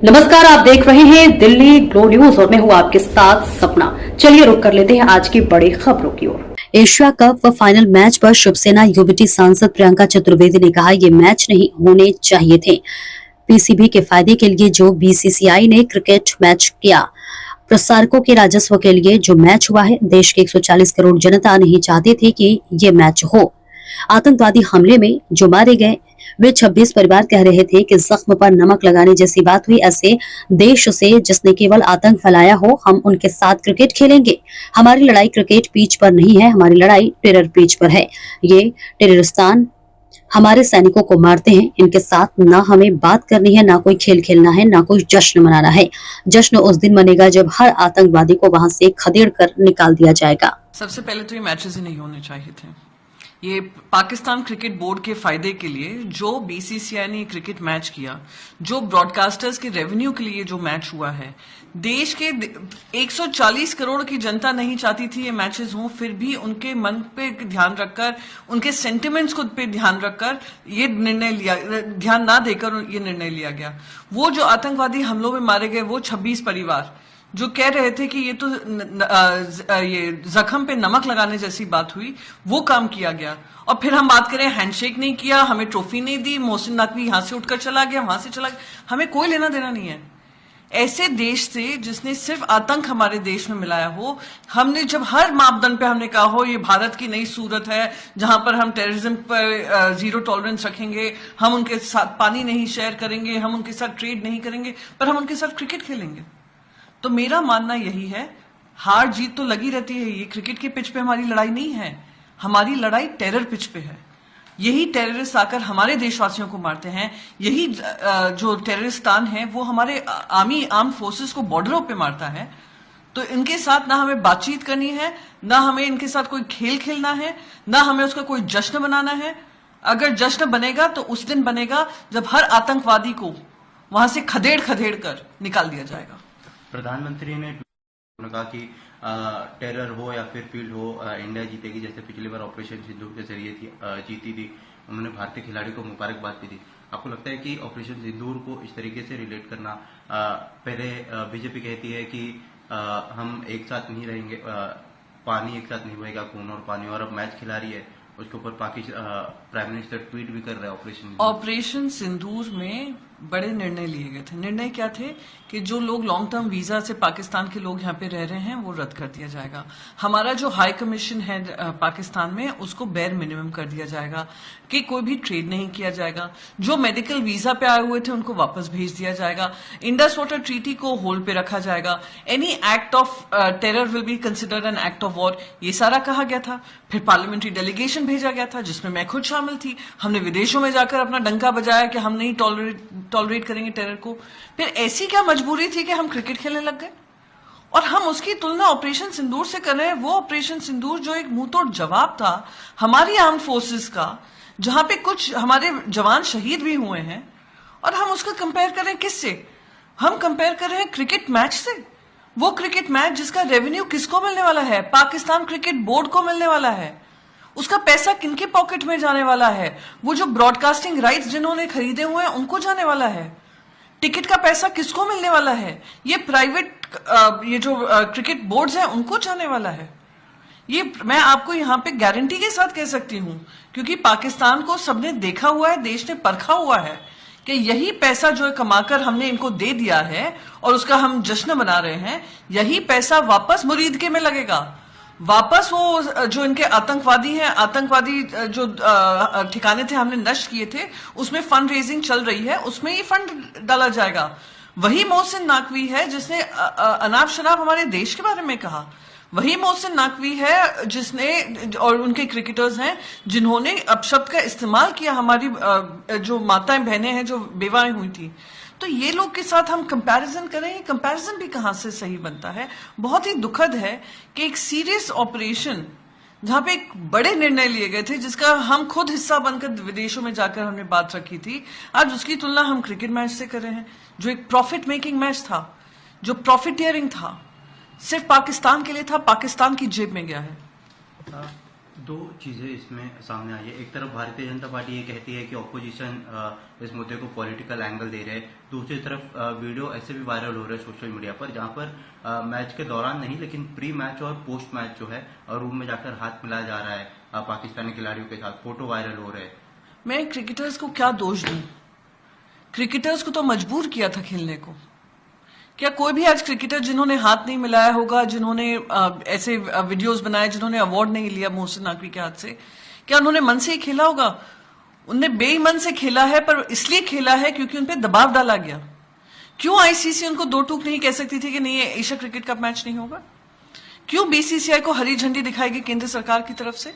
नमस्कार, आप देख रहे हैं दिल्ली ग्लो न्यूज और मैं हूं आपके साथ सपना। चलिए रुक कर लेते हैं आज की बड़ी खबरों की ओर। एशिया कप व फाइनल मैच पर शिवसेना यूबीटी सांसद प्रियंका चतुर्वेदी ने कहा ये मैच नहीं होने चाहिए थे। पीसीबी के फायदे के लिए जो बीसीसीआई ने क्रिकेट मैच किया, प्रसारकों के राजस्व के लिए जो मैच हुआ है, देश के 140 करोड़ जनता नहीं चाहते थे कि ये मैच हो। आतंकवादी हमले में जो मारे गए वे 26 परिवार कह रहे थे कि जख्म पर नमक लगाने जैसी बात हुई। ऐसे देश से जिसने केवल आतंक फैलाया हो, हम उनके साथ क्रिकेट खेलेंगे। हमारी लड़ाई क्रिकेट पिच पर नहीं है, हमारी लड़ाई टेरर पिच पर है। ये टेररिस्तान हमारे सैनिकों को मारते हैं, इनके साथ ना हमें बात करनी है, ना कोई खेल खेलना है, ना कोई जश्न मनाना है। जश्न उस दिन मनेगा जब हर आतंकवादी को वहां से खदेड़ कर निकाल दिया जाएगा। सबसे पहले तो ये मैचेस ही नहीं होने चाहिए थे। ये पाकिस्तान क्रिकेट बोर्ड के फायदे के लिए जो बीसीसीआई ने क्रिकेट मैच किया, जो ब्रॉडकास्टर्स के रेवेन्यू के लिए जो मैच हुआ है, देश के 140 करोड़ की जनता नहीं चाहती थी ये मैचेस हों, फिर भी उनके मन पे ध्यान रखकर, उनके सेंटिमेंट्स को पे ध्यान रखकर ये निर्णय लिया, ध्यान ना देकर ये निर्णय लिया गया। वो जो आतंकवादी हमलों में मारे गए वो 26 परिवार जो कह रहे थे कि ये तो ये जख्म पे नमक लगाने जैसी बात हुई, वो काम किया गया। और फिर हम बात करें, हैंडशेक नहीं किया, हमें ट्रॉफी नहीं दी, मोहसिन नकवी यहां से उठकर चला गया, वहां से चला गया, हमें कोई लेना देना नहीं है ऐसे देश से जिसने सिर्फ आतंक हमारे देश में मिलाया हो। हमने जब हर मापदंड पे हमने कहा हो ये भारत की नई सूरत है जहां पर हम टेररिज्म पर जीरो टॉलरेंस रखेंगे, हम उनके साथ पानी नहीं शेयर करेंगे, हम उनके साथ ट्रेड नहीं करेंगे, पर हम उनके साथ क्रिकेट खेलेंगे। तो मेरा मानना यही है, हार जीत तो लगी रहती है, ये क्रिकेट के पिच पे हमारी लड़ाई नहीं है, हमारी लड़ाई टेरर पिच पे है। यही टेररिस्ट आकर हमारे देशवासियों को मारते हैं, यही जो टेररिस्तान है वो हमारे आर्म फोर्सेस को बॉर्डरों पे मारता है। तो इनके साथ ना हमें बातचीत करनी है, ना हमें इनके साथ कोई खेल खेलना है, ना हमें उसका कोई जश्न बनाना है। अगर जश्न बनेगा तो उस दिन बनेगा जब हर आतंकवादी को वहां से खदेड़ खदेड़ कर निकाल दिया जाएगा। प्रधानमंत्री ने कहा कि टेरर हो या फिर फील्ड हो, इंडिया जीतेगी, जैसे पिछली बार ऑपरेशन सिंदूर के जरिए जीती थी। उन्होंने भारतीय खिलाड़ी को मुबारकबाद भी दी। आपको लगता है कि ऑपरेशन सिंदूर को इस तरीके से रिलेट करना, पहले बीजेपी कहती है कि हम एक साथ नहीं रहेंगे, पानी एक साथ नहीं बहेगा, खून और पानी, और अब मैच खिला रही है, उसके ऊपर पाकिस्तान प्राइम मिनिस्टर ट्वीट भी कर रहे हैं। ऑपरेशन सिंदूर में बड़े निर्णय लिए गए थे। निर्णय क्या थे कि जो लोग लॉन्ग टर्म वीजा से पाकिस्तान के लोग यहाँ पे रह रहे हैं वो रद्द कर दिया जाएगा। हमारा जो हाई कमीशन है पाकिस्तान में, उसको बेर मिनिमम कर दिया जाएगा कि कोई भी ट्रेड नहीं किया जाएगा। जो मेडिकल वीजा पे आए हुए थे उनको वापस भेज दिया जाएगा। इंडस वाटर ट्रीटी को होल्ड पे रखा जाएगा। Any act of terror will be considered an act of war, ये सारा कहा गया था। फिर पार्लियामेंट्री डेलीगेशन भेजा गया था जिसमें मैं खुद शामिल थी। हमने विदेशों में जाकर अपना डंका बजाया कि हम नहीं टॉलरेट करेंगे टेरर को। फिर ऐसी क्या मजबूरी थी कि हम क्रिकेट खेलने लग गए? और हम उसकी तुलना ऑपरेशन सिंदूर से कर रहे हैं। वो ऑपरेशन सिंदूर जो एक मुंहतोड़ जवाब था हमारी आर्म फोर्सेस का, जहां पे कुछ हमारे जवान शहीद भी हुए हैं, और हम उसका कंपेयर कर रहे हैं किससे? हम कंपेयर कर रहे हैं क्रिकेट मैच से। वो क्रिकेट मैच जिसका रेवेन्यू किसको मिलने वाला है? पाकिस्तान क्रिकेट बोर्ड को मिलने वाला है। उसका पैसा किनके पॉकेट में जाने वाला है? वो जो ब्रॉडकास्टिंग राइट्स जिन्होंने खरीदे हुए हैं उनको जाने वाला है। टिकट का पैसा किसको मिलने वाला है? ये प्राइवेट ये जो क्रिकेट बोर्ड्स हैं उनको जाने वाला है। ये मैं आपको यहां पे गारंटी के साथ कह सकती हूं, क्योंकि पाकिस्तान को सबने देखा हुआ है, देश ने परखा हुआ है कि यही पैसा जो कमाकर हमने इनको दे दिया है और उसका हम जश्न मना रहे हैं, यही पैसा वापस मुरीद के में लगेगा। वापस वो जो इनके आतंकवादी हैं, आतंकवादी जो ठिकाने थे हमने नष्ट किए थे, उसमें फंड रेजिंग चल रही है, उसमें ये फंड डाला जाएगा। वही मोहसिन नकवी है जिसने अनाप शनाप हमारे देश के बारे में कहा। वही मोहसिन नकवी है जिसने, और उनके क्रिकेटर्स हैं जिन्होंने अपशब्द का इस्तेमाल किया हमारी जो माताएं बहनें हैं जो बेवाएं हुई थी। तो ये लोग के साथ हम कंपैरिजन करें, कंपैरिजन भी कहां से सही बनता है? बहुत ही दुखद है कि एक सीरियस ऑपरेशन जहां पे एक बड़े निर्णय लिए गए थे, जिसका हम खुद हिस्सा बनकर विदेशों में जाकर हमने बात रखी थी, आज उसकी तुलना हम क्रिकेट मैच से कर रहे हैं जो एक प्रॉफिट मेकिंग मैच था, जो प्रॉफिटियरिंग था, सिर्फ पाकिस्तान के लिए था, पाकिस्तान की जेब में गया है। दो चीजें इसमें सामने आई है। एक तरफ भारतीय जनता पार्टी ये कहती है कि ऑपोजिशन इस मुद्दे को पॉलिटिकल एंगल दे रहे हैं, दूसरी तरफ वीडियो ऐसे भी वायरल हो रहे हैं सोशल मीडिया पर जहां पर मैच के दौरान नहीं लेकिन प्री मैच और पोस्ट मैच जो है रूम में जाकर हाथ मिलाया जा रहा है पाकिस्तानी खिलाड़ियों के साथ, फोटो वायरल हो रहे हैं। मैं क्रिकेटर्स को क्या दोष दूं? क्रिकेटर्स को तो मजबूर किया था खेलने को। क्या कोई भी आज क्रिकेटर जिन्होंने हाथ नहीं मिलाया होगा, जिन्होंने ऐसे वीडियोस बनाए, जिन्होंने अवार्ड नहीं लिया मोहसिन नकवी के हाथ से, क्या उन्होंने मन से ही खेला होगा? उनने बेईमान से खेला है, पर इसलिए खेला है क्योंकि उन पे दबाव डाला गया। क्यों आईसीसी उनको दो टूक नहीं कह सकती थी कि नहीं, ये एशिया क्रिकेट कप मैच नहीं होगा? क्यों बीसीसीआई को हरी झंडी दिखाएगी केंद्र सरकार की तरफ से?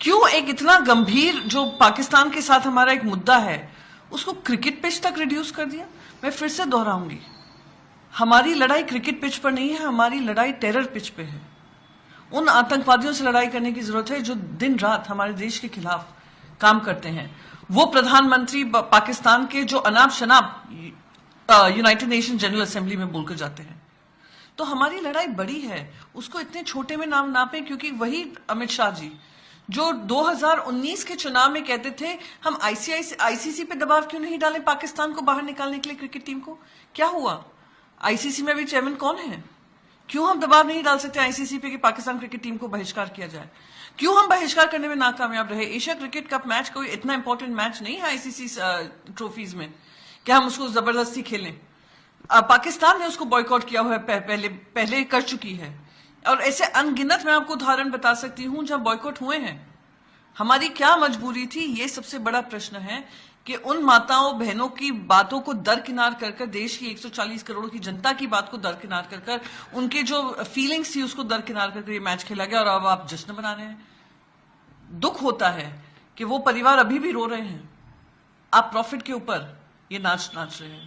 क्यों एक इतना गंभीर जो पाकिस्तान के साथ हमारा एक मुद्दा है उसको क्रिकेट पिच तक रिड्यूस कर दिया? मैं फिर से दोहराऊंगी, हमारी लड़ाई क्रिकेट पिच पर नहीं है, हमारी लड़ाई टेरर पिच पे है। उन आतंकवादियों से लड़ाई करने की जरूरत है जो दिन रात हमारे देश के खिलाफ काम करते हैं। वो प्रधानमंत्री पाकिस्तान के जो अनाप शनाप यूनाइटेड नेशन जनरल असेंबली में बोलकर जाते हैं। तो हमारी लड़ाई बड़ी है, उसको इतने छोटे में नाम नापें, क्योंकि वही अमित शाह जी जो 2019 के चुनाव में कहते थे हम आईसीसी पे दबाव क्यों नहीं डालें पाकिस्तान को बाहर निकालने के लिए क्रिकेट टीम को, क्या हुआ? आईसीसी में भी चेयरमैन कौन है? क्यों हम दबाव नहीं डाल सकते आईसीसी पे कि पाकिस्तान क्रिकेट टीम को बहिष्कार किया जाए? क्यों हम बहिष्कार करने में नाकामयाब रहे? एशिया क्रिकेट कप मैच कोई इतना इंपॉर्टेंट मैच नहीं है आईसीसी ट्रॉफीज में कि हम उसको जबरदस्ती खेलें। पाकिस्तान ने उसको बॉयकॉट किया हुआ है, पहले कर चुकी है, और ऐसे अनगिनत मैं आपको उदाहरण बता सकती हूं जहां बॉयकॉट हुए हैं। हमारी क्या मजबूरी थी, ये सबसे बड़ा प्रश्न है कि उन माताओं बहनों की बातों को दरकिनार कर देश की 140 करोड़ की जनता की बात को दरकिनार कर उनके जो फीलिंग्स थी उसको दरकिनार करके ये मैच खेला गया, और अब आप जश्न मना रहे हैं। दुख होता है कि वो परिवार अभी भी रो रहे हैं, आप प्रॉफिट के ऊपर ये नाच रहे हैं।